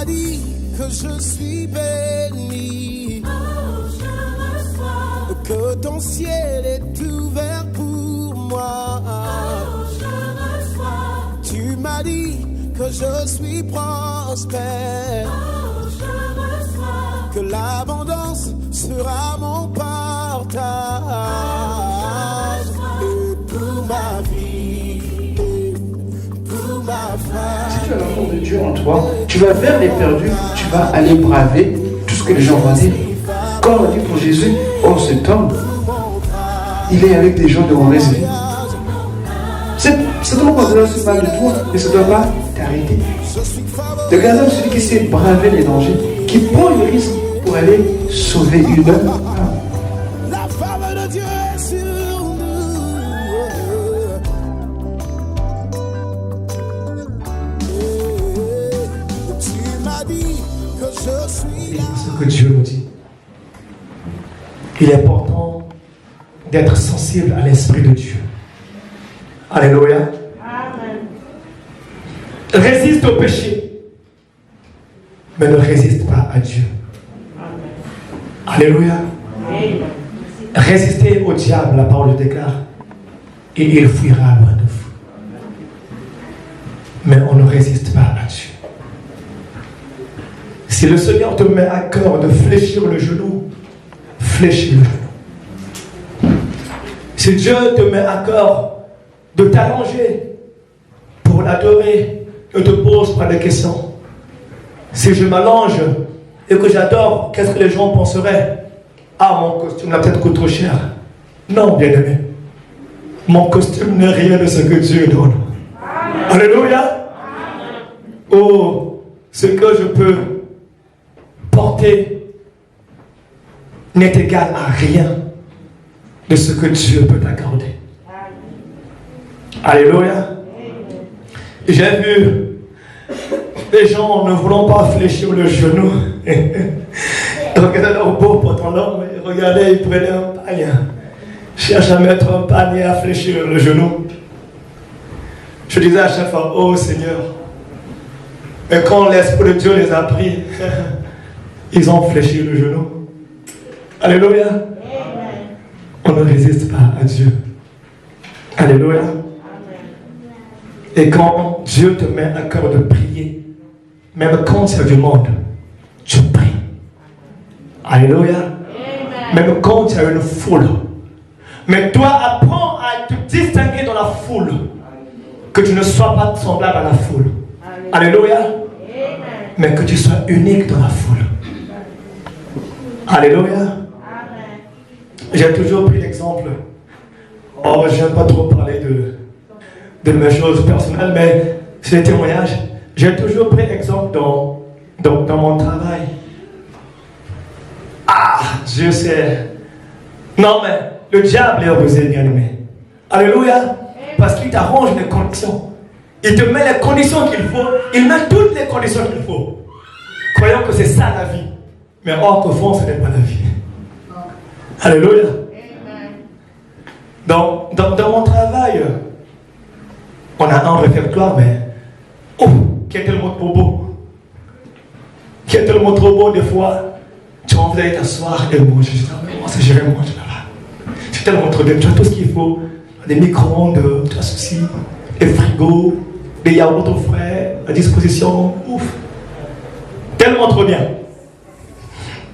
m'as dit que je suis béni. Oh, je reçois. Que ton ciel est ouvert pour moi. Oh, je reçois. Tu m'as dit que je suis prospère. Oh, je reçois. Que l'abondance sera mon partage. Et pour ma vie, et pour ma femme. Si tu as l'amour de Dieu en toi, tu vas vers les perdus, tu vas aller braver tout ce que les gens vont dire. Quand on dit pour Jésus, oh cet homme, il est avec des gens de mauvaise vie. C'est donc quand cela se parle de toi, mais ça ne doit pas t'arrêter. Le gardien, celui qui sait braver les dangers, qui prend le risque pour aller sauver une âme. La femme de Dieu est sur nous. Tu m'as dit que je suis là. C'est ce que Dieu nous dit. Il est important d'être sensible à l'Esprit de Dieu. Alléluia. Amen. Résiste au péché, mais ne résiste pas à Dieu. Alléluia. Amen. Résistez au diable, la parole le déclare, et il fuira loin de vous. Mais on ne résiste pas à Dieu. Si le Seigneur te met à cœur de fléchir le genou, fléchis le genou. Si Dieu te met à cœur de t'allonger pour l'adorer, ne te pose pas de questions. Si je m'allonge et que j'adore, qu'est-ce que les gens penseraient? Ah, mon costume n'a peut-être coûté trop cher. Non, bien-aimé. Mon costume n'est rien de ce que Dieu donne. Amen. Alléluia. Amen. Oh, ce que je peux porter n'est égal à rien de ce que Dieu peut t'accorder. Alléluia. J'ai vu des gens ne voulant pas fléchir le genou. Regardaient leur beau pantalon, mais regardaient, ils prenaient un panier. Cherche à mettre un panier à fléchir le genou. Je disais à chaque fois, oh Seigneur. Et quand l'Esprit de Dieu les a pris, ils ont fléchi le genou. Alléluia. Amen. On ne résiste pas à Dieu. Alléluia. Amen. Et quand Dieu te met à cœur de prier, même quand c'est du monde, tu pries. Alléluia. Amen. Même quand tu as une foule. Mais toi, apprends à te distinguer dans la foule. Que tu ne sois pas semblable à la foule. Amen. Alléluia. Amen. Mais que tu sois unique dans la foule. Alléluia. Amen. J'ai toujours pris l'exemple. Oh, je n'aime pas trop parler de mes choses personnelles, mais c'est des témoignages. J'ai toujours pris exemple dans mon travail. Ah, Dieu sait. Non, mais le diable est rusé, bien aimé. Alléluia. Parce qu'il t'arrange les conditions. Il te met les conditions qu'il faut. Il met toutes les conditions qu'il faut. Croyons que c'est ça la vie. Mais or, qu'au fond, ce n'est pas la vie. Alléluia. Dans mon travail, on a un répertoire, mais oh, qui est tellement trop beau. Qui est tellement trop beau, des fois. Tu as envie d'aller t'asseoir et manger. Je dis, non, mais moi, c'est j'irai manger là-bas. C'est tellement trop bien. Tu as tout ce qu'il faut. Des micro-ondes, tu as ceci, des frigos, des yaourts au frais, à disposition. Ouf. Tellement trop bien.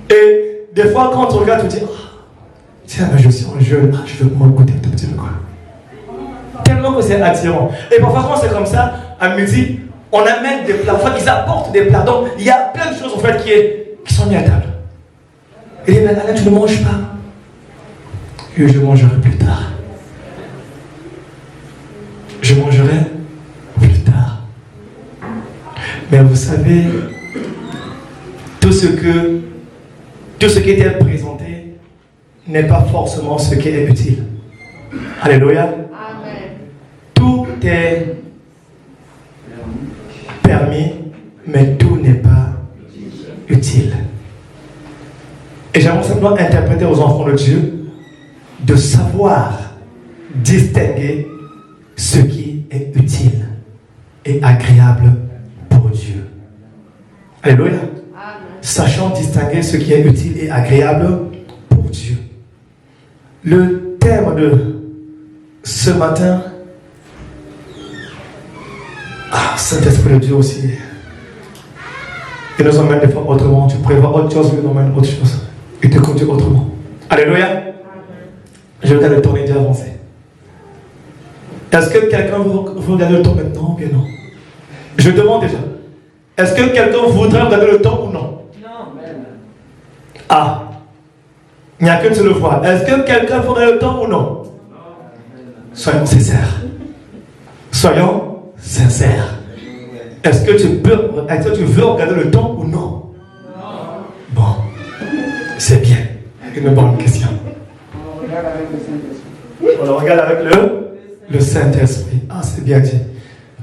Et des fois, quand tu regardes, tu te dis, oh, tiens, je suis un jeune, je veux me goûter un tout petit peu, quoi. Tellement que c'est attirant. Et parfois, quand c'est comme ça, à midi, on amène des plats. Enfin, ils apportent des plats. Donc, il y a plein de choses, en fait, qui sont mises à table. Et les Alain, tu ne manges pas. Et je mangerai plus tard. Je mangerai plus tard. Mais vous savez, tout ce qui était présenté n'est pas forcément ce qui est utile. Alléluia. Amen. Tout est permis, mais tout n'est pas utile. Et j'aimerais simplement interpréter aux enfants de Dieu de savoir distinguer ce qui est utile et agréable pour Dieu. Alléluia. Amen. Sachant distinguer ce qui est utile et agréable pour Dieu. Le thème de ce matin, Saint-Esprit de Dieu aussi, il nous emmène des fois autrement. Tu prévois autre chose, il nous emmène autre chose. Il te conduit autrement. Alléluia. Je regarde le temps, il est déjà avancé. Est-ce que quelqu'un veut regarder le temps maintenant ou bien non? Je demande déjà. Est-ce que quelqu'un voudrait regarder le temps ou non? Non. Ah. Il n'y a qu'une seule fois. Est-ce que quelqu'un voudrait le temps ou non? Soyons sincères. Soyons sincères. Est-ce que tu veux regarder le temps ou non? Bon. C'est bien. Une bonne question. On regarde avec le Saint-Esprit. On le regarde avec le Saint-Esprit. Ah, c'est bien dit.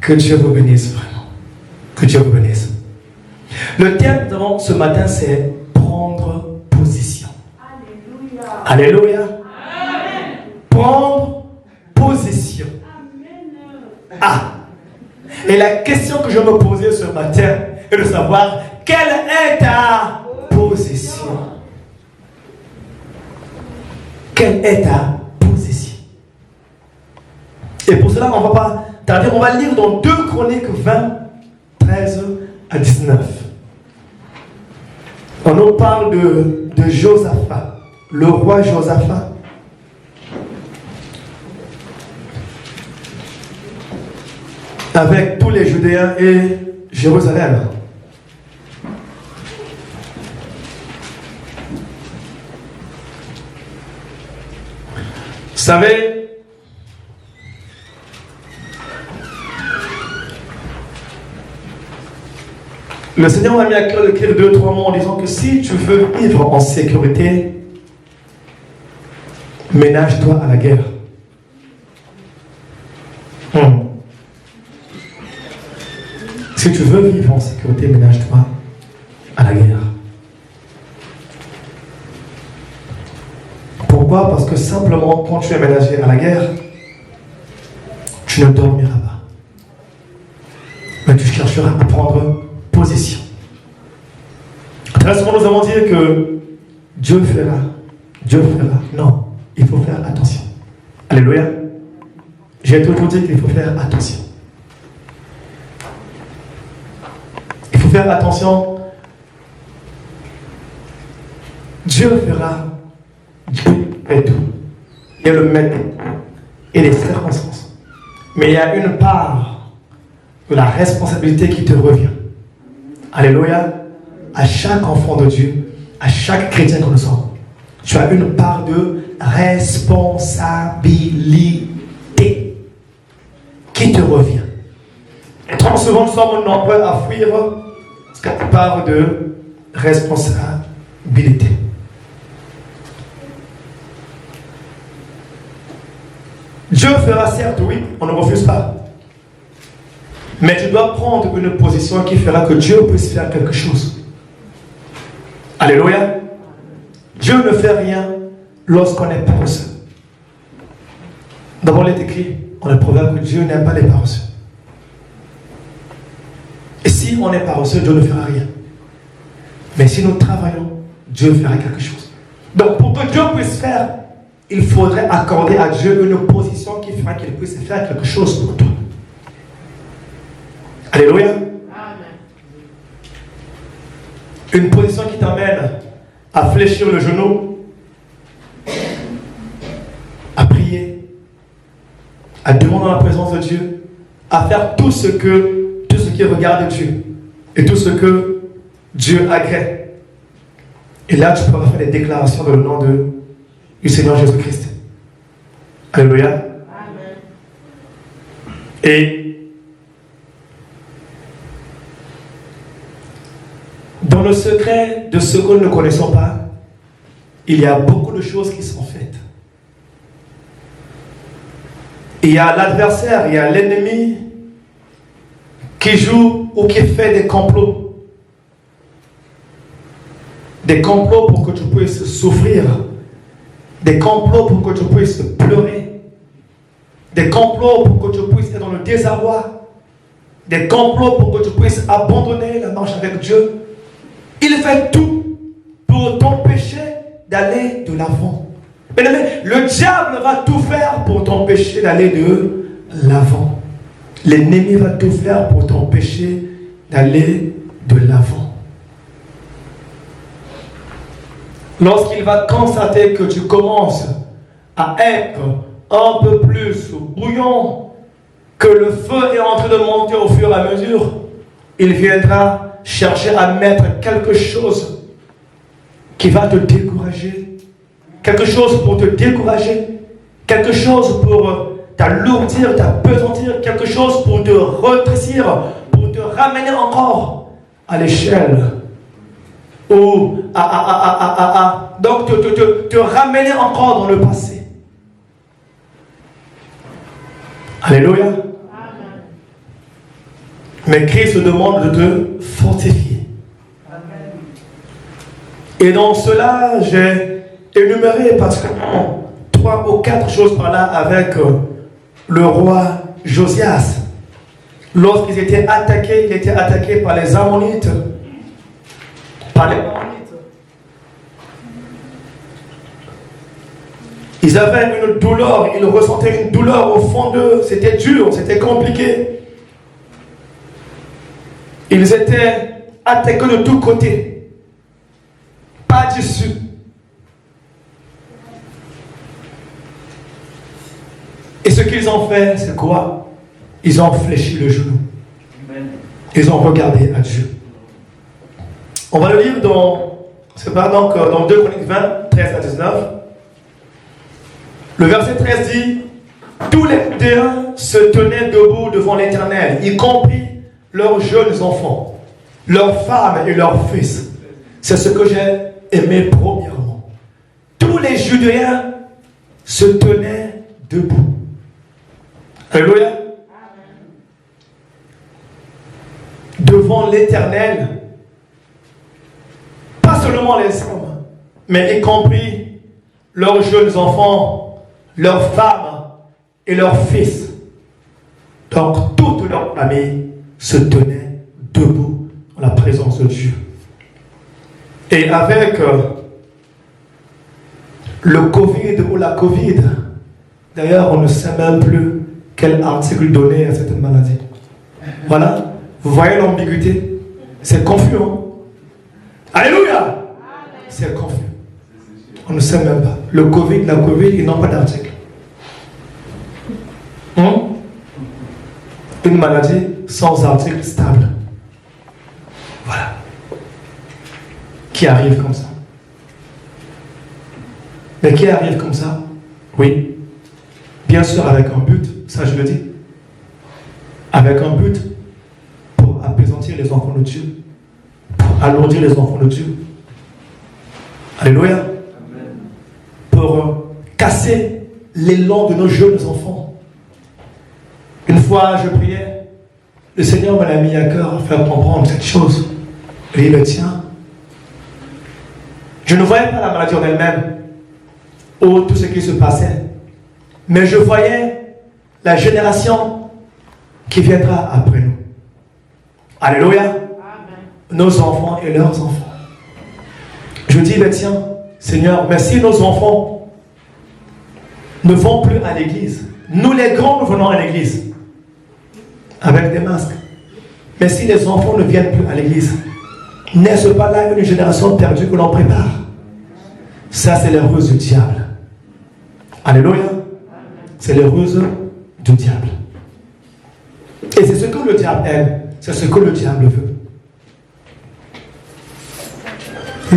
Que Dieu vous bénisse vraiment. Que Dieu vous bénisse. Le thème que nous avons ce matin, c'est prendre position. Alléluia. Alléluia. Prendre position. Ah. Et la question que je me posais ce matin est de savoir quelle est ta position. Quelle est ta position? Et pour cela, on ne va pas tarder, on va lire dans 2 Chroniques 20, 13 à 19. On nous parle de Josaphat, le roi Josaphat. Avec tous les Judéens et Jérusalem. Vous savez, le Seigneur m'a mis à cœur d'écrire 2-3 mots en disant que si tu veux vivre en sécurité, ménage-toi à la guerre. Si tu veux vivre en sécurité, ménage-toi à la guerre. Pourquoi? Parce que simplement, quand tu es ménagé à la guerre, tu ne dormiras pas. Mais tu chercheras à prendre position. Très souvent, nous avons dit que Dieu fera. Dieu fera. Non, il faut faire attention. Alléluia. J'ai toujours dit qu'il faut faire attention. Il faut faire attention. Dieu fera. Dieu fait tout. Il y a le maître et les circonstances. Mais il y a une part de la responsabilité qui te revient. Alléluia. À chaque enfant de Dieu, à chaque chrétien que nous sommes, tu as une part de responsabilité qui te revient. Et trop souvent, nous sommes nombreux à fuir cette part de responsabilité. Dieu fera certes, oui, on ne refuse pas. Mais tu dois prendre une position qui fera que Dieu puisse faire quelque chose. Alléluia. Dieu ne fait rien lorsqu'on est paresseux. D'abord, il est écrit dans le proverbe que Dieu n'aime pas les paresseux. Et si on est paresseux, Dieu ne fera rien. Mais si nous travaillons, Dieu fera quelque chose. Donc, pour que Dieu puisse faire, il faudrait accorder à Dieu une position qui fera qu'il puisse faire quelque chose pour toi. Alléluia. Une position qui t'amène à fléchir le genou, à prier, à demander la présence de Dieu, à faire tout ce qui regarde Dieu et tout ce que Dieu agrée. Et là, tu pourras faire des déclarations dans le nom du Seigneur Jésus-Christ. Alléluia. Amen. Et dans le secret de ce que nous ne connaissons pas, il y a beaucoup de choses qui sont faites. Il y a l'adversaire, il y a l'ennemi qui joue ou qui fait des complots. Des complots pour que tu puisses souffrir. Des complots pour que tu puisses pleurer. Des complots pour que tu puisses être dans le désarroi. Des complots pour que tu puisses abandonner la marche avec Dieu. Il fait tout pour t'empêcher d'aller de l'avant. Mais le diable va tout faire pour t'empêcher d'aller de l'avant. L'ennemi va tout faire pour t'empêcher d'aller de l'avant. Lorsqu'il va constater que tu commences à être un peu plus bouillant, que le feu est en train de monter au fur et à mesure, il viendra chercher à mettre quelque chose qui va te décourager, quelque chose pour te décourager, quelque chose pour t'alourdir, t'apesantir, quelque chose pour te retrécir, pour te ramener encore à l'échelle. Ou donc te ramener encore dans le passé. Alléluia. Amen. Mais Christ demande de te fortifier. Amen. Et dans cela, j'ai énuméré particulièrement 3 ou 4 choses par là avec le roi Josias. Lorsqu'il était attaqué, il était attaqué par les Ammonites. Ils avaient une douleur, ils ressentaient une douleur au fond d'eux, c'était dur, c'était compliqué. Ils étaient attaqués de tous côtés, pas d'issue. Et ce qu'ils ont fait, c'est quoi? Ils ont fléchi le genou. Ils ont regardé à Dieu. On va le lire dans 2 Chroniques 20, 13 à 19. Le verset 13 dit: tous les Judéens se tenaient debout devant l'Éternel, y compris leurs jeunes enfants, leurs femmes et leurs fils. C'est ce que j'ai aimé premièrement. Tous les Judéens se tenaient debout. Alléluia. Devant l'Éternel. Pas seulement les hommes, mais y compris leurs jeunes enfants, leurs femmes et leurs fils. Donc toute leur famille se tenait debout en la présence de Dieu. Et avec le Covid ou la Covid, d'ailleurs on ne sait même plus quel article donner à cette maladie. Voilà, vous voyez l'ambiguïté? C'est confus, hein? Alléluia! C'est confus. On ne sait même pas. Le Covid, la Covid, ils n'ont pas d'article. Une maladie sans article stable. Voilà. Qui arrive comme ça? Mais qui arrive comme ça? Oui. Bien sûr avec un but, ça je le dis. Avec un but pour apaisantir les enfants de Dieu. Alourdir les enfants de Dieu. Alléluia. Amen. Pour casser l'élan de nos jeunes enfants. Une fois, je priais, le Seigneur m'a mis à cœur à faire comprendre cette chose. Et il me tient. Je ne voyais pas la maladie en elle-même, ou tout ce qui se passait, mais je voyais la génération qui viendra après nous. Alléluia. Nos enfants et leurs enfants. Je dis, mais tiens, Seigneur, mais si nos enfants ne vont plus à l'église, nous les grands, nous venons à l'église avec des masques. Mais si les enfants ne viennent plus à l'église, n'est-ce pas là une génération perdue que l'on prépare? Ça, c'est les ruses du diable. Alléluia. C'est les ruses du diable. Et c'est ce que le diable aime. C'est ce que le diable veut.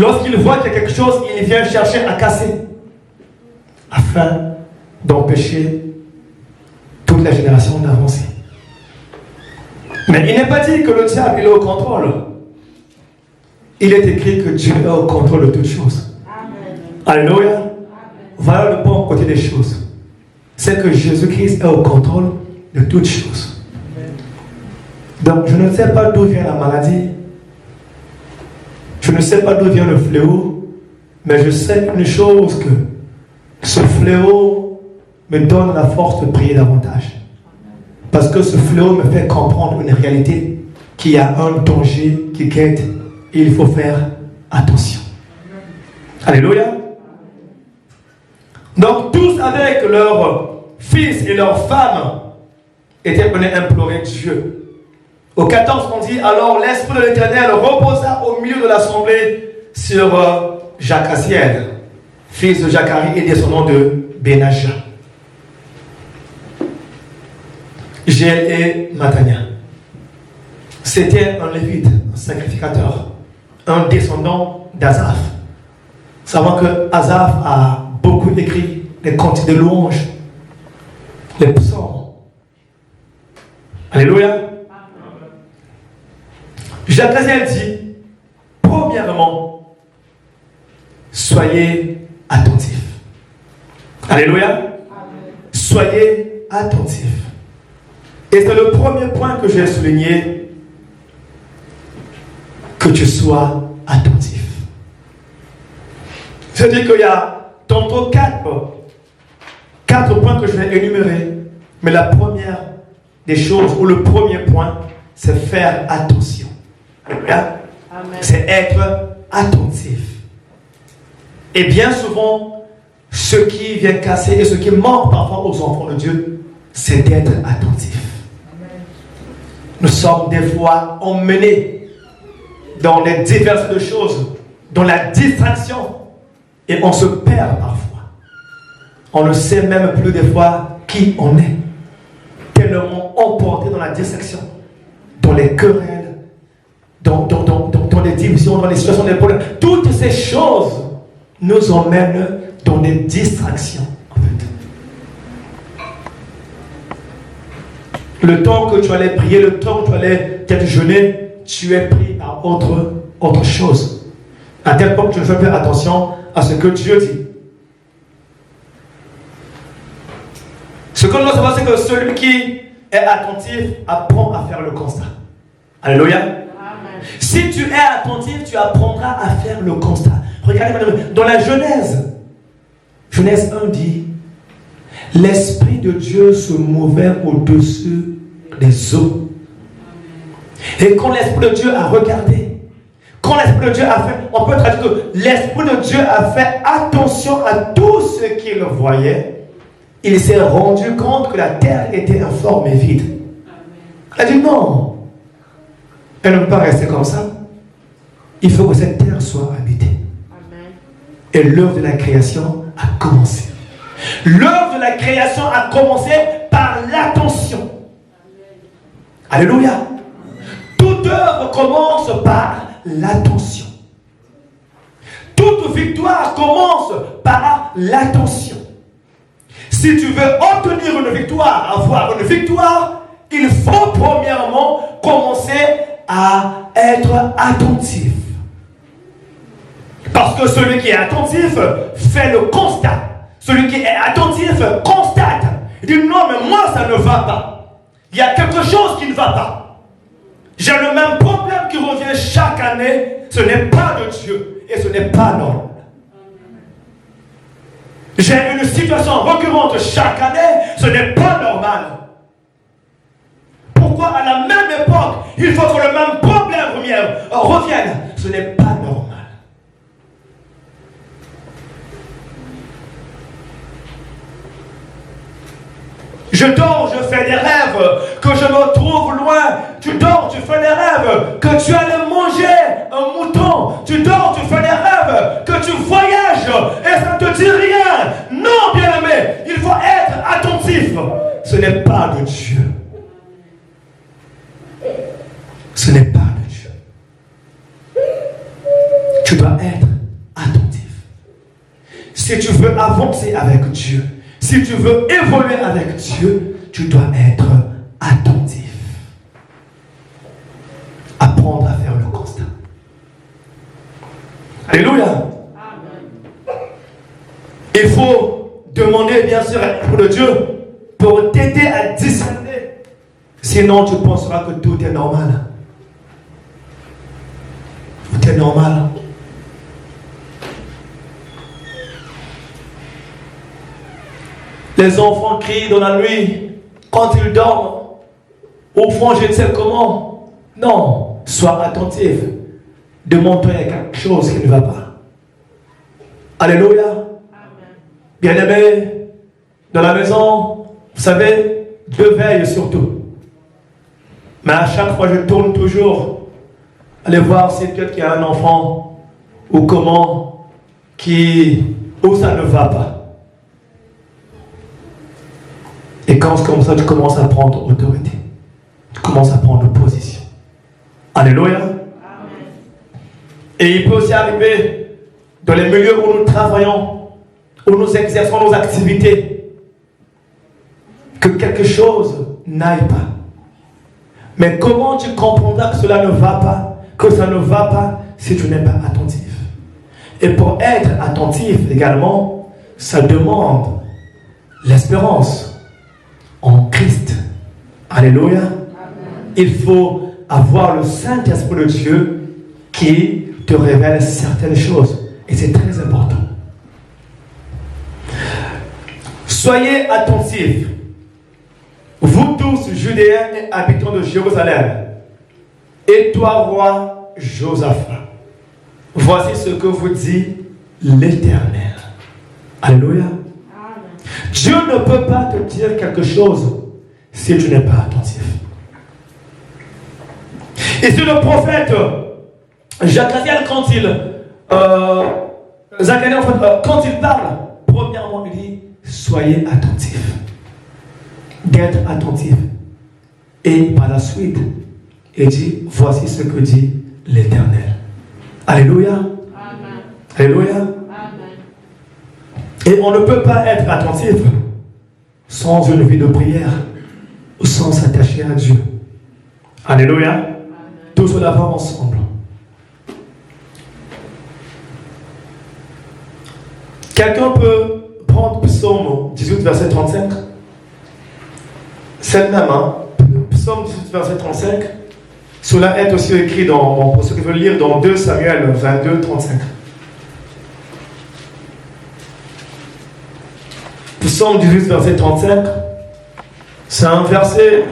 Lorsqu'il voit qu'il y a quelque chose, il vient chercher à casser afin d'empêcher toute la génération d'avancer. Mais il n'est pas dit que le diable il est au contrôle. Il est écrit que Dieu est au contrôle de toutes choses. Alléluia. Voilà le bon côté des choses. C'est que Jésus-Christ est au contrôle de toutes choses. Donc je ne sais pas d'où vient la maladie. Je ne sais pas d'où vient le fléau, mais je sais une chose, que ce fléau me donne la force de prier davantage. Parce que ce fléau me fait comprendre une réalité, qu'il y a un danger qui guette il faut faire attention. Alléluia. Donc tous avec leurs fils et leurs femmes étaient venus implorer Dieu. Au 14, on dit, alors l'Esprit de l'Éternel reposa au milieu de l'assemblée sur Jacasiel, fils de Zacharie et descendant de Benaja, Géel et Matania. C'était un lévite, un sacrificateur, un descendant d'Azaph. Nous savons que Azaph a beaucoup écrit les cantiques de louanges, les psaumes. Alléluia. Jacasiel dit, premièrement, soyez attentifs. Alléluia. Amen. Soyez attentifs. Et c'est le premier point que j'ai souligné, que tu sois attentif. C'est-à-dire qu'il y a tantôt quatre points que je vais énumérer, mais la première des choses, ou le premier point, c'est faire attention. C'est être attentif. Et bien souvent, ce qui vient casser et ce qui manque parfois aux enfants de Dieu, c'est d'être attentif. Nous sommes des fois emmenés dans les diverses choses, dans la distraction, et on se perd parfois. On ne sait même plus des fois qui on est, tellement emporté dans la distraction, dans les querelles, dans les divisions, dans les situations des problèmes. Toutes ces choses nous emmènent dans des distractions, en fait. Le temps que tu allais prier, le temps que tu allais peut-être jeûner, tu es pris par autre chose. À tel point que tu ne fais pas attention à ce que Dieu dit. Ce que nous devons savoir, c'est que celui qui est attentif apprend à faire le constat. Alléluia. Amen. Si tu es attentif, tu apprendras à faire le constat. Regardez, dans la Genèse 1 dit, l'Esprit de Dieu se mouvait au-dessus des eaux. Et quand l'Esprit de Dieu a regardé, quand l'Esprit de Dieu a fait, on peut traduire que l'Esprit de Dieu a fait attention à tout ce qu'il voyait, il s'est rendu compte que la terre était informe et vide. Il a dit non, elle ne peut pas rester comme ça. Il faut que cette terre soit habitée. Amen. Et l'œuvre de la création a commencé. L'œuvre de la création a commencé par l'attention. Alléluia. Toute œuvre commence par l'attention. Toute victoire commence par l'attention. Si tu veux obtenir une victoire, avoir une victoire, il faut premièrement commencer à être attentif. Parce que celui qui est attentif fait le constat. Celui qui est attentif constate. Il dit non, mais moi ça ne va pas. Il y a quelque chose qui ne va pas. J'ai le même problème qui revient chaque année. Ce n'est pas de Dieu et ce n'est pas normal. J'ai une situation récurrente chaque année. Ce n'est pas normal. Pourquoi à la même époque il faut que le même problème revienne? Ce n'est pas normal. Je dors, je fais des rêves, que je me trouve loin. Tu dors, tu fais des rêves, que tu allais manger un mouton. Tu dors, tu fais des rêves, que tu voyages et ça ne te dit rien. Non, bien-aimé, il faut être attentif. Ce n'est pas de Dieu. Ce n'est pas de Dieu. Tu dois être attentif. Si tu veux avancer avec Dieu, si tu veux évoluer avec Dieu, tu dois être attentif. Apprendre à faire le constat. Alléluia. Amen. Il faut demander bien sûr à l'Esprit de Dieu pour t'aider à discerner. Sinon tu penseras que tout est normal. Tout est normal. Les enfants crient dans la nuit quand ils dorment. Au fond, je ne sais comment. Non, sois attentif. Demande-toi, il y a quelque chose qui ne va pas. Alléluia. Bien-aimés, dans la maison, vous savez, Dieu veille surtout. Mais à chaque fois, je tourne toujours. Allez voir si quelqu'un qui a un enfant ou comment, où ça ne va pas. Et quand c'est comme ça, tu commences à prendre autorité. Tu commences à prendre position. Alléluia. Amen. Et il peut aussi arriver dans les milieux où nous travaillons, où nous exerçons nos activités, que quelque chose n'aille pas. Mais comment tu comprendras que cela ne va pas, que ça ne va pas, si tu n'es pas attentif? Et pour être attentif également, ça demande l'espérance en Christ. Alléluia. Amen. Il faut avoir le Saint-Esprit de Dieu qui te révèle certaines choses. Et c'est très important. Soyez attentifs, vous tous, Judéens et habitants de Jérusalem, et toi, roi Josaphat, voici ce que vous dit l'Éternel. Alléluia. Amen. Dieu ne peut pas te dire quelque chose si tu n'es pas attentif. Et c'est le prophète Zacharie, quand il parle, premièrement, il dit soyez attentifs. D'être attentifs. Et par la suite, il dit voici ce que dit l'Éternel. Alléluia. Amen. Alléluia. Amen. Et on ne peut pas être attentif sans une vie de prière ou sans s'attacher à Dieu. Alléluia. Amen. Tout cela va ensemble. Quelqu'un peut prendre Psaume 18, verset 35. C'est le même, hein? Psaume 18, verset 35. Cela est aussi écrit pour ceux qui veulent lire dans 2 Samuel 22, 35. Psaume 18, verset 35. C'est un verset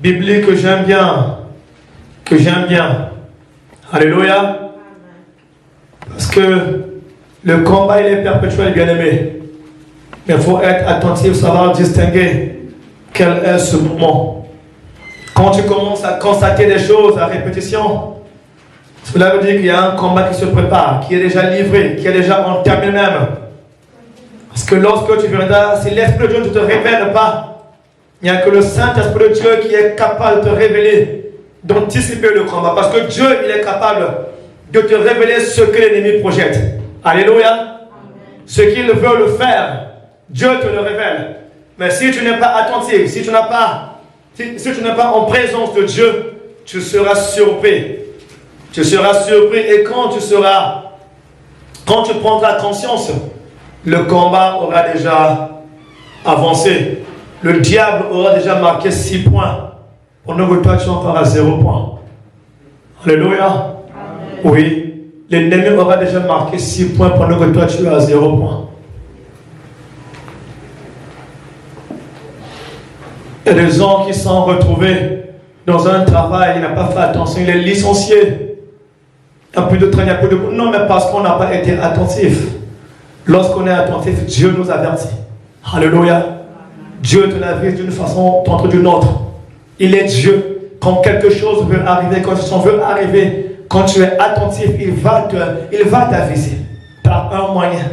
biblique que j'aime bien. Alléluia. Parce que le combat, il est perpétuel, bien-aimé. Mais il faut être attentif, savoir distinguer quel est ce moment. Quand tu commences à constater des choses à répétition, cela veut dire qu'il y a un combat qui se prépare, qui est déjà livré, qui est déjà entamé même. Parce que lorsque tu verras, si l'Esprit de Dieu ne te révèle pas, il n'y a que le Saint-Esprit de Dieu qui est capable de te révéler, d'anticiper le combat. Parce que Dieu, il est capable de te révéler ce que l'ennemi projette. Alléluia. Amen. Ce qu'il veut le faire, Dieu te le révèle. Mais si tu n'es pas attentif, si tu n'es pas en présence de Dieu, tu seras surpris. Tu seras surpris et quand tu prendras conscience, le combat aura déjà avancé. Le diable aura déjà marqué 6 points. Pendant que toi tu es encore à 0 point. Alléluia. Amen. Oui. L'ennemi aura déjà marqué 6 points pendant que toi tu es à 0 point. Il y a des gens qui sont retrouvés dans un travail, il n'a pas fait attention, il est licencié. Il n'y a plus de train, il n'y a plus de... Non, mais parce qu'on n'a pas été attentif. Lorsqu'on est attentif, Dieu nous avertit. Alléluia. Dieu te l'avise d'une façon ou d'une autre. Il est Dieu. Quand quelque chose veut arriver, quand quelque chose veut arriver, quand tu es attentif, il va t'aviser. Par un moyen,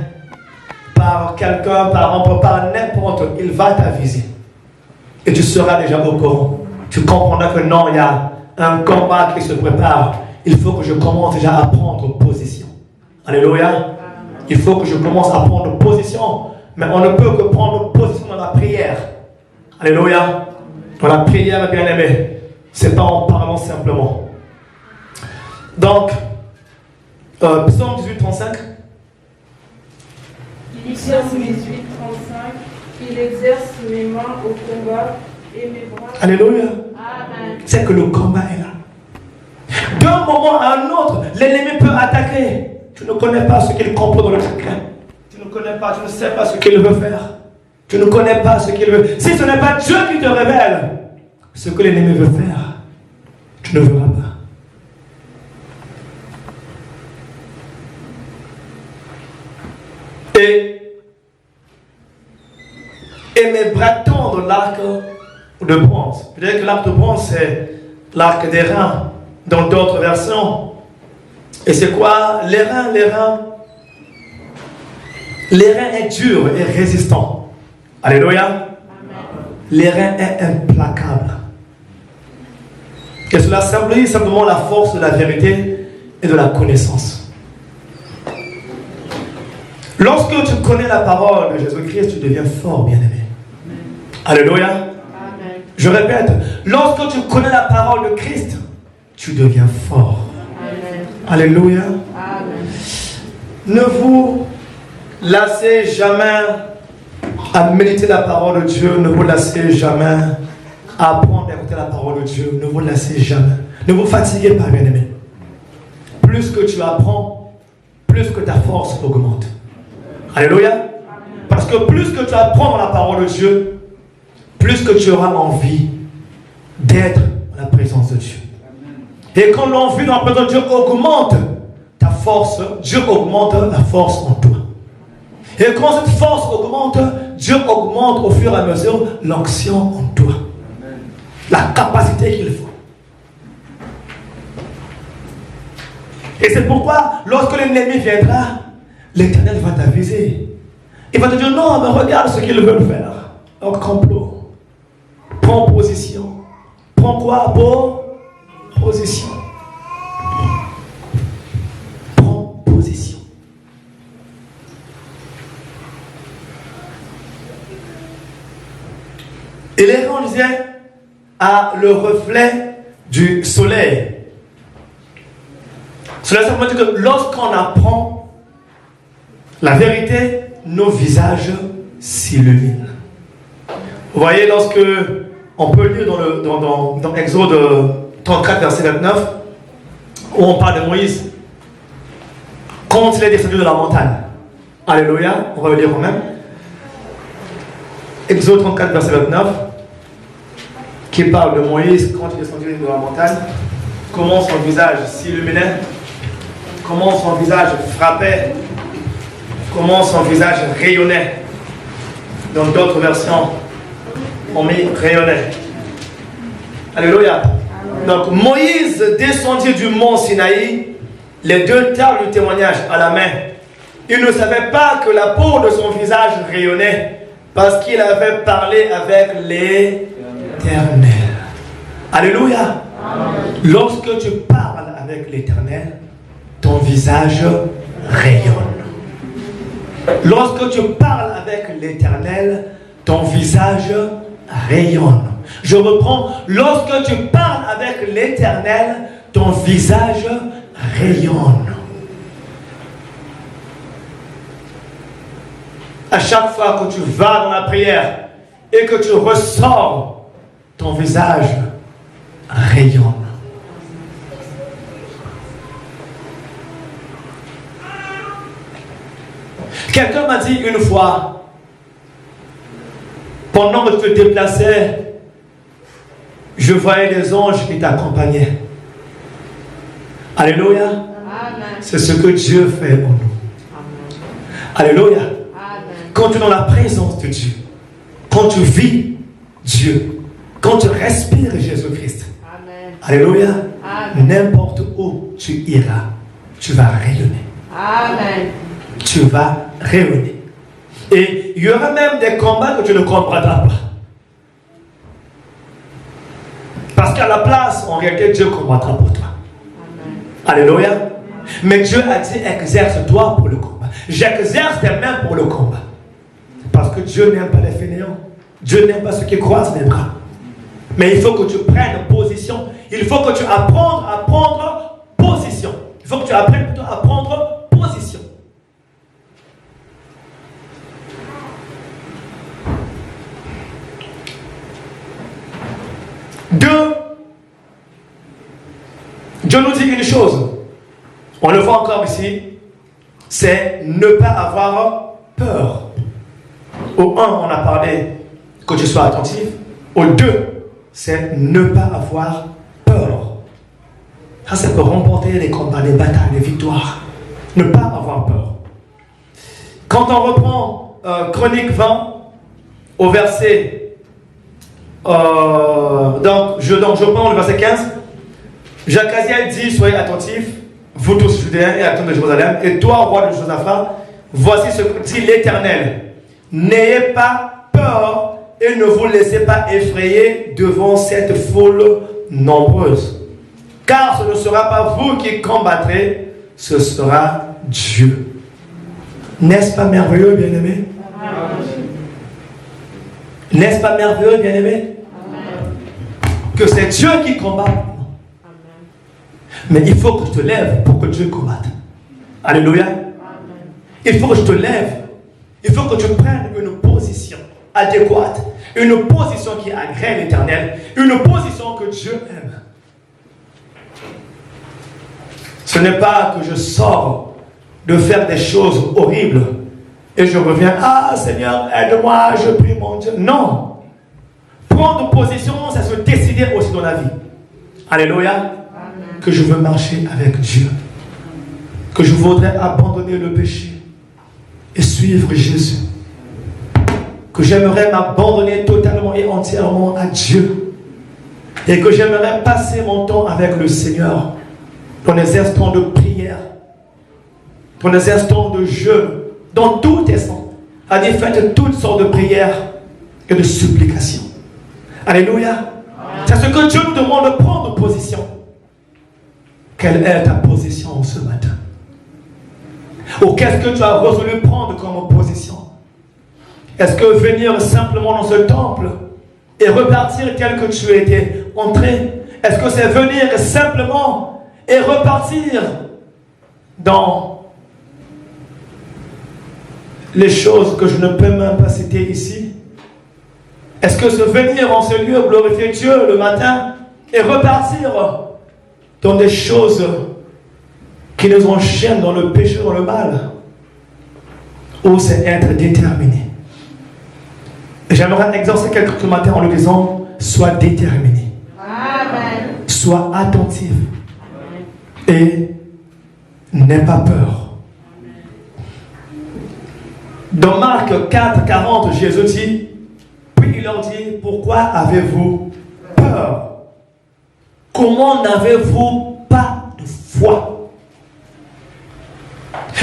par quelqu'un, par n'importe, il va t'aviser. Et tu seras déjà au courant. Tu comprendras que non, il y a un combat qui se prépare. Il faut que je commence déjà à prendre position. Alléluia. Il faut que je commence à prendre position. Mais on ne peut que prendre position dans la prière. Alléluia. Dans la prière, bien-aimé. C'est pas en parlant simplement. Donc, Psaume 18, 35. Psaume 18, 35. Il exerce mes mains au combat et mes bras. Alléluia. Amen. C'est que le combat est là. D'un moment à un autre, l'ennemi peut attaquer. Tu ne connais pas ce qu'il comprend dans le secret. Tu ne sais pas ce qu'il veut faire. Tu ne connais pas ce qu'il veut. Si ce n'est pas Dieu qui te révèle ce que l'ennemi veut faire, tu ne verras pas. Et mes bras tendent l'arc de bronze. Peut-être que l'arc de bronze, c'est l'arc des reins dans d'autres versions. Et c'est quoi? Les reins est dur et résistant. Alléluia. Amen. Les reins est implacable. Et cela symbolise simplement la force de la vérité et de la connaissance. Lorsque tu connais la parole de Jésus-Christ, tu deviens fort, bien-aimé. Alléluia. Amen. Je répète, lorsque tu connais la parole de Christ, tu deviens fort. Amen. Alléluia. Amen. Ne vous lassez jamais à méditer la parole de Dieu. Ne vous lassez jamais à apprendre à écouter la parole de Dieu. Ne vous lassez jamais. Ne vous fatiguez pas, bien-aimé. Plus que tu apprends, plus que ta force augmente. Alléluia. Parce que plus que tu apprends dans la parole de Dieu, plus que tu auras envie d'être dans la présence de Dieu. Et quand l'envie dans la présence de Dieu augmente ta force, Dieu augmente la force en toi. Et quand cette force augmente, Dieu augmente au fur et à mesure l'onction en toi. La capacité qu'il faut. Et c'est pourquoi, lorsque l'ennemi viendra, l'Éternel va t'aviser. Il va te dire, non, mais regarde ce qu'ils veulent faire. Leur complot. Prends position. Prends quoi? Position. Prends position. Et les gens disaient à le reflet du soleil. Cela signifie que lorsqu'on apprend la vérité, nos visages s'illuminent. Vous voyez, lorsque on peut lire dans Exode 34, verset 29, où on parle de Moïse, quand il est descendu de la montagne. Alléluia, on va le lire quand même. Exode 34, verset 29, qui parle de Moïse quand il est descendu de la montagne, comment son visage s'illuminait, comment son visage frappait, comment son visage rayonnait. Dans d'autres versions, on met rayonnait. Alléluia. Donc Moïse descendit du mont Sinaï, les deux tables du témoignage à la main. Il ne savait pas que la peau de son visage rayonnait parce qu'il avait parlé avec l'Éternel. Alléluia. Amen. Lorsque tu parles avec l'Éternel, ton visage rayonne. Lorsque tu parles avec l'Éternel, ton visage rayonne. Je reprends, lorsque tu parles avec l'Éternel, ton visage rayonne. À chaque fois que tu vas dans la prière et que tu ressors, ton visage rayonne. Quelqu'un m'a dit une fois, pendant que tu te déplaçais, je voyais des anges qui t'accompagnaient. Alléluia. Amen. C'est ce que Dieu fait pour nous. Amen. Alléluia. Amen. Quand tu es dans la présence de Dieu, quand tu vis Dieu, quand tu respires Jésus-Christ, amen. Alléluia. Amen. N'importe où tu iras, tu vas rayonner. Amen. Tu vas rayonner. Et il y aura même des combats que tu ne comprendras pas. Parce qu'à la place, en réalité, Dieu combattra pour toi. Amen. Alléluia. Amen. Mais Dieu a dit, exerce-toi pour le combat. J'exerce tes mains pour le combat. Parce que Dieu n'aime pas les fainéants. Dieu n'aime pas ceux qui croisent les bras. Mais il faut que tu prennes position. Il faut que tu apprennes à prendre position. Il faut que tu apprennes plutôt à prendre position. Deux, Dieu nous dit une chose. On le voit encore ici. C'est ne pas avoir peur. Au 1, on a parlé que tu sois attentif. Au 2, c'est ne pas avoir peur. Ça peut remporter les combats, les batailles, les victoires. Ne pas avoir peur. Quand on reprend Chronique 20, au verset... donc, je prends le verset 15. Jacaziel dit, soyez attentifs, vous tous Judéens et habitants de Jérusalem, et toi, roi de Josaphat, voici ce que dit l'Éternel. N'ayez pas peur et ne vous laissez pas effrayer devant cette foule nombreuse. Car ce ne sera pas vous qui combattrez, ce sera Dieu. N'est-ce pas merveilleux, bien-aimé? N'est-ce pas merveilleux, bien-aimé? Que c'est Dieu qui combat. Mais il faut que je te lève pour que Dieu combatte. Alléluia. Il faut que je te lève. Il faut que tu prennes une position adéquate. Une position qui agrée l'Éternel. Une position que Dieu aime. Ce n'est pas que je sors de faire des choses horribles et je reviens, ah Seigneur, aide-moi, je prie mon Dieu. Non. Prendre position, c'est se décider aussi dans la vie. Alléluia. Amen. Que je veux marcher avec Dieu. Que je voudrais abandonner le péché et suivre Jésus. Que j'aimerais m'abandonner totalement et entièrement à Dieu. Et que j'aimerais passer mon temps avec le Seigneur dans les instants de prière, dans les instants de jeûne, dans tous tes sens. C'est-à-dire, faites toutes sortes de prières et de supplications. Alléluia. C'est ce que Dieu nous demande de prendre position. Quelle est ta position ce matin? Ou qu'est-ce que tu as résolu prendre comme position? Est-ce que venir simplement dans ce temple et repartir tel que tu étais entré? Est-ce que c'est venir simplement et repartir dans les choses que je ne peux même pas citer ici? Est-ce que c'est venir en ce lieu glorifier Dieu le matin et repartir dans des choses qui nous enchaînent dans le péché, dans le mal? Ou c'est être déterminé? Et j'aimerais exercer quelques ce matin en le disant, sois déterminé. Amen. Sois attentif. Et n'aie pas peur. Dans Marc 4, 40, Jésus dit, puis il leur dit, pourquoi avez-vous peur? Comment n'avez-vous pas de foi?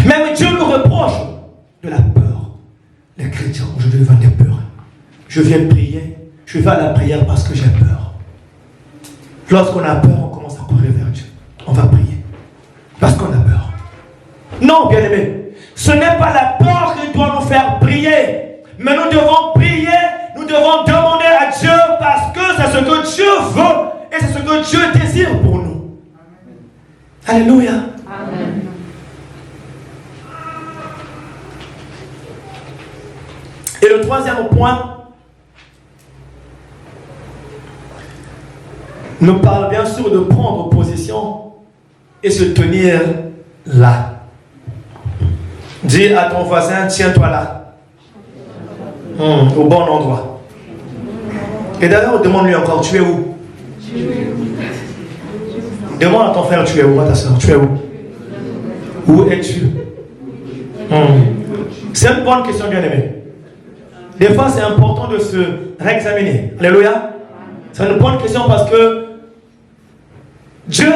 Même Dieu nous reproche de la peur. Les chrétiens, aujourd'hui, vendent des peurs. Je viens prier, je vais à la prière parce que j'ai peur. Lorsqu'on a peur, on commence à courir vers Dieu. On va prier. Parce qu'on a peur. Non, bien-aimé. Ce n'est pas la peur qui doit nous faire prier. Mais nous devons prier, nous devons demander à Dieu parce que c'est ce que Dieu veut et c'est ce que Dieu désire pour nous. Amen. Alléluia. Amen. Et le troisième point nous parle bien sûr de prendre position et se tenir là. Dis à ton voisin, tiens-toi là. Au bon endroit. Et d'ailleurs, demande-lui encore, tu es où? Demande à ton frère, tu es où? À ta soeur, tu es où? Où es-tu? C'est une bonne question, bien aimé. Des fois, c'est important de se réexaminer. Alléluia. C'est une bonne question parce que Dieu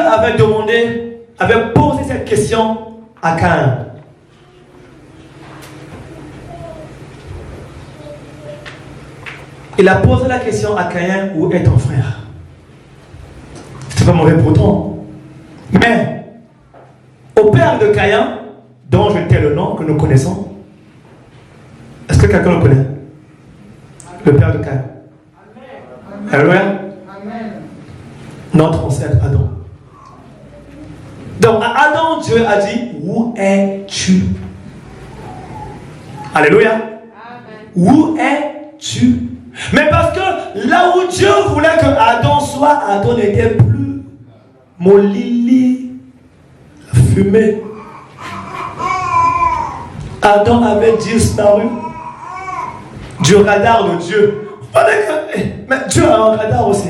avait posé cette question à Caïn. Il a posé la question à Caïn, où est ton frère? C'était pas mauvais pourtant. Mais, au père de Caïn, dont je tais le nom que nous connaissons, est-ce que quelqu'un le connaît? Le père de Caïn. Alléluia. Notre ancêtre Adam. Donc, à Adam, Dieu a dit, où es-tu? Alléluia. Où es-tu? Mais parce que là où Dieu voulait que Adam soit, Adam n'était plus molili, fumé. Adam avait disparu du radar de Dieu. Mais Dieu a un radar aussi.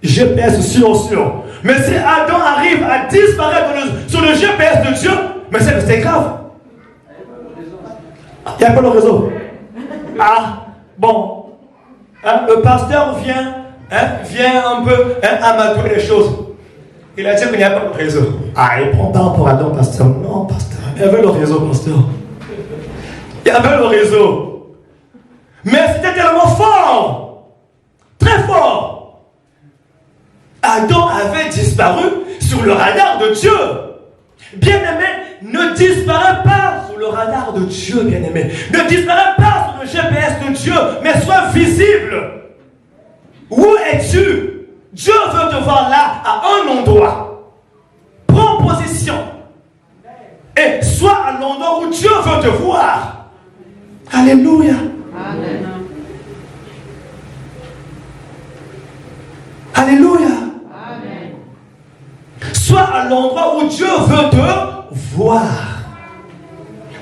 GPS sûr. Mais si Adam arrive à disparaître sur le GPS de Dieu, mais c'est grave. Il n'y a pas le réseau. Ah, bon. Le pasteur vient un peu amadouer les choses. Il a dit qu'il n'y a pas de réseau. Ah, il prend pas pour Adam, pasteur. Non, pasteur. Il y avait le réseau, pasteur. Il y avait le réseau. Mais c'était tellement fort. Très fort. Adam avait disparu sur le radar de Dieu. Bien-aimé, ne disparais pas sur le radar de Dieu, bien-aimé. Ne disparais pas sur le GPS de Dieu, mais sois visible. Où es-tu? Dieu veut te voir là, à un endroit. Prends position. Et sois à l'endroit où Dieu veut te voir. Alléluia. Amen. Alléluia. Amen. Sois à l'endroit où Dieu veut te voir.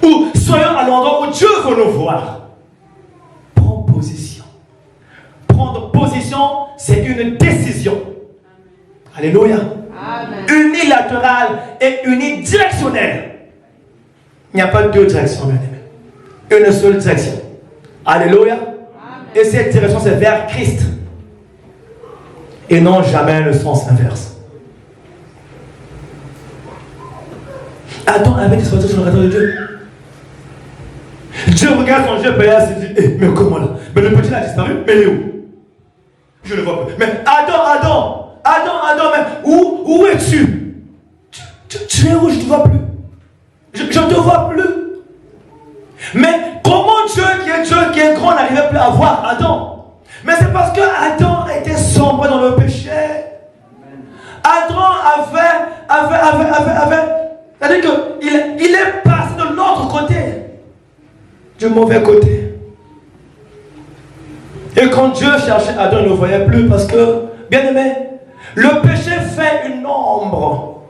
Ou soyons à l'endroit où Dieu veut nous voir. Prends position. Prendre position, c'est une décision. Alléluia. Amen. Unilatérale et unidirectionnelle. Il n'y a pas deux directions, bien aimé. Une seule direction. Alléluia. Amen. Et cette direction, c'est vers Christ. Et non jamais le sens inverse. Adam avait disparu sur le radar de Dieu. Dieu regarde son GPS et dit, mais comment là? Mais le petit a disparu, mais il est où? Je ne le vois plus. Mais Adam, mais où es-tu? Tu es où? Je ne te vois plus. Je ne te vois plus. Mais comment Dieu qui est grand n'arrivait plus à voir Adam? Mais c'est parce que Adam était sombre dans le péché. Adam avait c'est-à-dire qu'il est passé de l'autre côté, du mauvais côté. Et quand Dieu cherchait Adam, il ne le voyait plus parce que, bien aimé, le péché fait une ombre.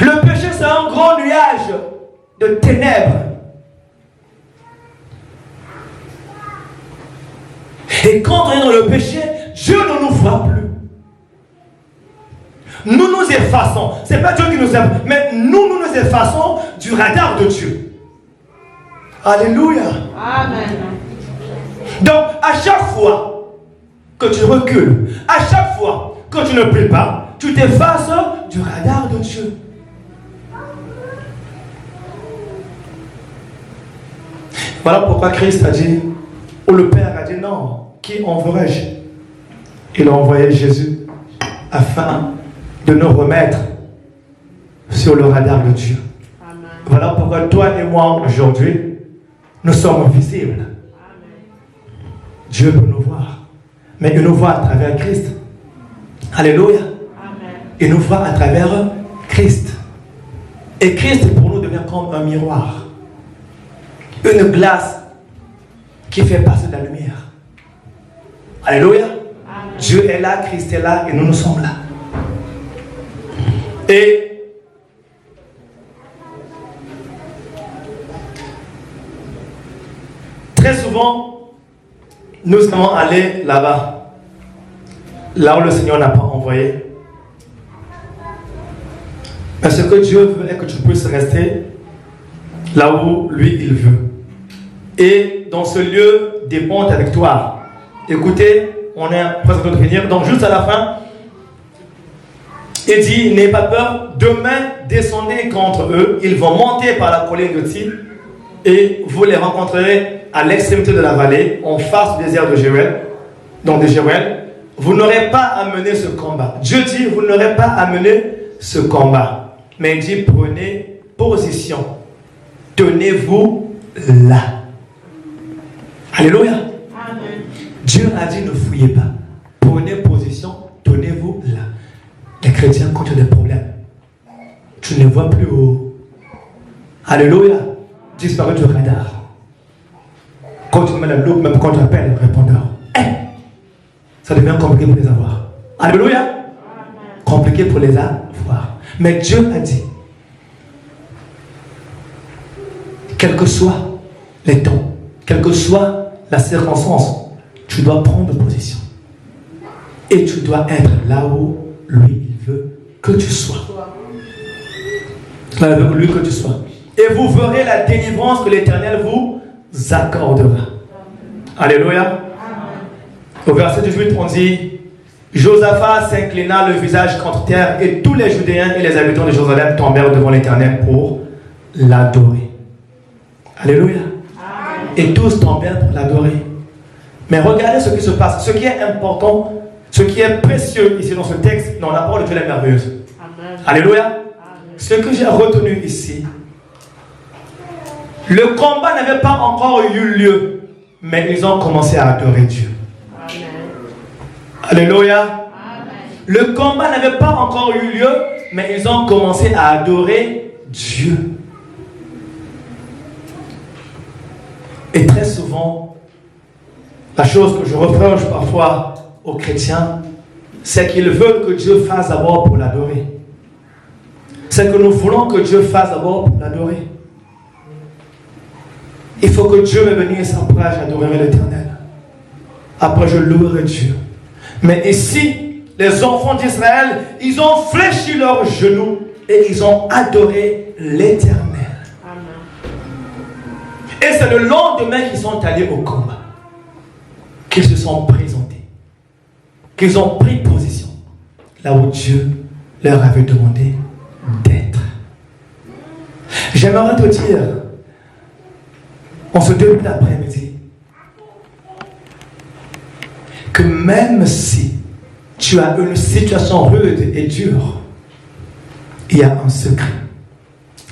Le péché, c'est un grand nuage de ténèbres. Et quand on est dans le péché, Dieu ne nous voit plus. Nous nous effaçons. Ce n'est pas Dieu qui nous aime, mais nous nous effaçons du radar de Dieu. Alléluia. Amen. Donc, à chaque fois que tu recules, à chaque fois que tu ne pries pas, tu t'effaces du radar de Dieu. Voilà pourquoi Christ a dit, ou le Père a dit, non, qui enverrai-je? Il a envoyé Jésus afin de nous remettre sur le radar de Dieu. Amen. Voilà pourquoi toi et moi aujourd'hui, nous sommes visibles. Amen. Dieu peut nous voir, mais il nous voit à travers Christ. Alléluia. Amen. Il nous voit à travers Christ. Et Christ pour nous devient comme un miroir, une glace qui fait passer de la lumière. Alléluia. Amen. Dieu est là, Christ est là et nous sommes là. Et très souvent, nous allons aller là-bas, là où le Seigneur n'a pas envoyé. Mais ce que Dieu veut est que tu puisses rester là où lui il veut. Et dans ce lieu des ponts avec toi. Écoutez, on est presque de finir. Donc juste à la fin, il dit, n'ayez pas peur, demain descendez contre eux, ils vont monter par la colline de Tyr et vous les rencontrerez à l'extrémité de la vallée, en face du désert de Jéruel, donc de Jéruel. Vous n'aurez pas à mener ce combat. Dieu dit, vous n'aurez pas à mener ce combat. Mais il dit, prenez position. Tenez-vous là. Alléluia. Amen. Dieu a dit, ne fouillez pas. Prenez position, tenez-vous là. Les chrétiens, quand tu as des problèmes, tu ne vois plus haut. Alléluia. Disparu du radar. Quand tu mets la loupe, même quand tu appelles le répondeur, ça devient compliqué pour les avoir. Alléluia. Amen. Compliqué pour les avoir. Mais Dieu a dit, quels que soient les temps, quelle que soit la circonstance, tu dois prendre position. Et tu dois être là où lui, il veut que tu sois. Là où lui que tu sois. et vous verrez la délivrance que l'Éternel vous accordera. Alléluia. Au verset 18, on dit, Josaphat s'inclina le visage contre terre et tous les Judéens et les habitants de Jérusalem tombèrent devant l'Éternel pour l'adorer. Alléluia. Et tous tombèrent pour l'adorer. Mais regardez ce qui se passe. Ce qui est important, ce qui est précieux ici dans ce texte, dans la parole de Dieu est merveilleuse. Alléluia. Amen. Ce que j'ai retenu ici, le combat n'avait pas encore eu lieu, mais ils ont commencé à adorer Dieu. Amen. Alléluia. Amen. Le combat n'avait pas encore eu lieu, mais ils ont commencé à adorer Dieu. Et très souvent, la chose que je reproche parfois aux chrétiens, c'est qu'ils veulent que Dieu fasse d'abord pour l'adorer. C'est que nous voulons que Dieu fasse d'abord pour l'adorer. Il faut que Dieu me bénisse, après j'adorerai l'Éternel. Après je louerai Dieu. Mais ici, les enfants d'Israël, ils ont fléchi leurs genoux et ils ont adoré l'Éternel. Et c'est le lendemain qu'ils sont allés au combat, qu'ils se sont présentés, qu'ils ont pris position là où Dieu leur avait demandé d'être. J'aimerais te dire, en ce début d'après-midi, que même si tu as une situation rude et dure, il y a un secret.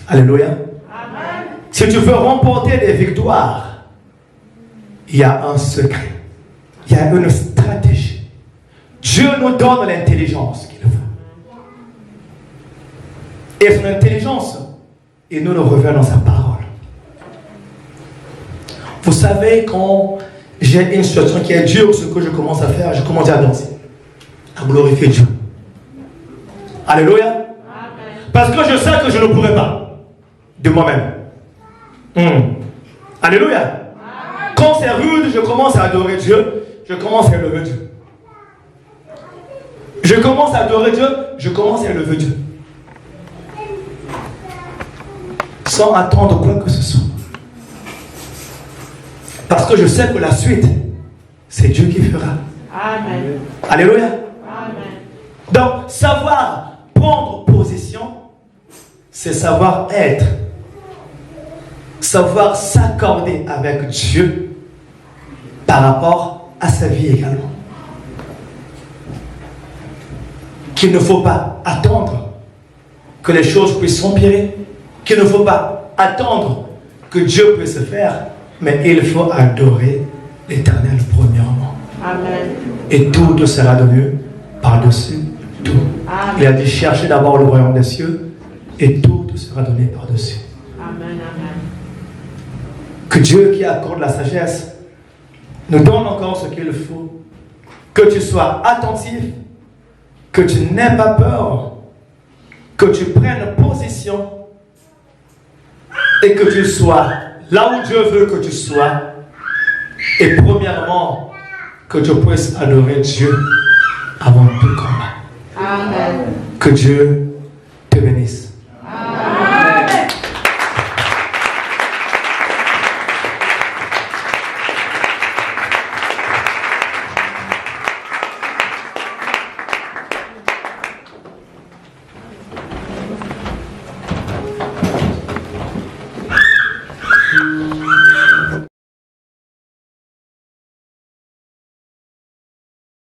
Alléluia. Amen. Si tu veux remporter des victoires, il y a un secret. Il y a une stratégie. Dieu nous donne l'intelligence qu'il veut. Et son intelligence, il nous le révèle dans sa parole. Vous savez, quand j'ai une situation qui est dure, ce que je commence à faire, je commence à danser, à glorifier Dieu. Alléluia. Amen. Parce que je sais que je ne pourrai pas de moi-même. Alléluia. Amen. Quand c'est rude, je commence à adorer Dieu, je commence à élever Dieu. Je commence à adorer Dieu, je commence à élever Dieu. Sans attendre quoi que ce soit. Parce que je sais que la suite, c'est Dieu qui fera. Amen. Alléluia. Amen. Donc, savoir prendre position, c'est savoir être. Savoir s'accorder avec Dieu par rapport à sa vie également. Qu'il ne faut pas attendre que les choses puissent s'empirer. Qu'il ne faut pas attendre que Dieu puisse se faire. Mais il faut adorer l'Éternel premièrement. Amen. Et tout te sera donné par-dessus tout. Amen. Il a dit cherchez d'abord le royaume des cieux et tout te sera donné par-dessus. Amen. Amen. Que Dieu qui accorde la sagesse nous donne encore ce qu'il faut. Que tu sois attentif, que tu n'aies pas peur, que tu prennes position et que tu sois là où Dieu veut que tu sois. Et premièrement, que tu puisses adorer Dieu avant tout combat. Amen. Que Dieu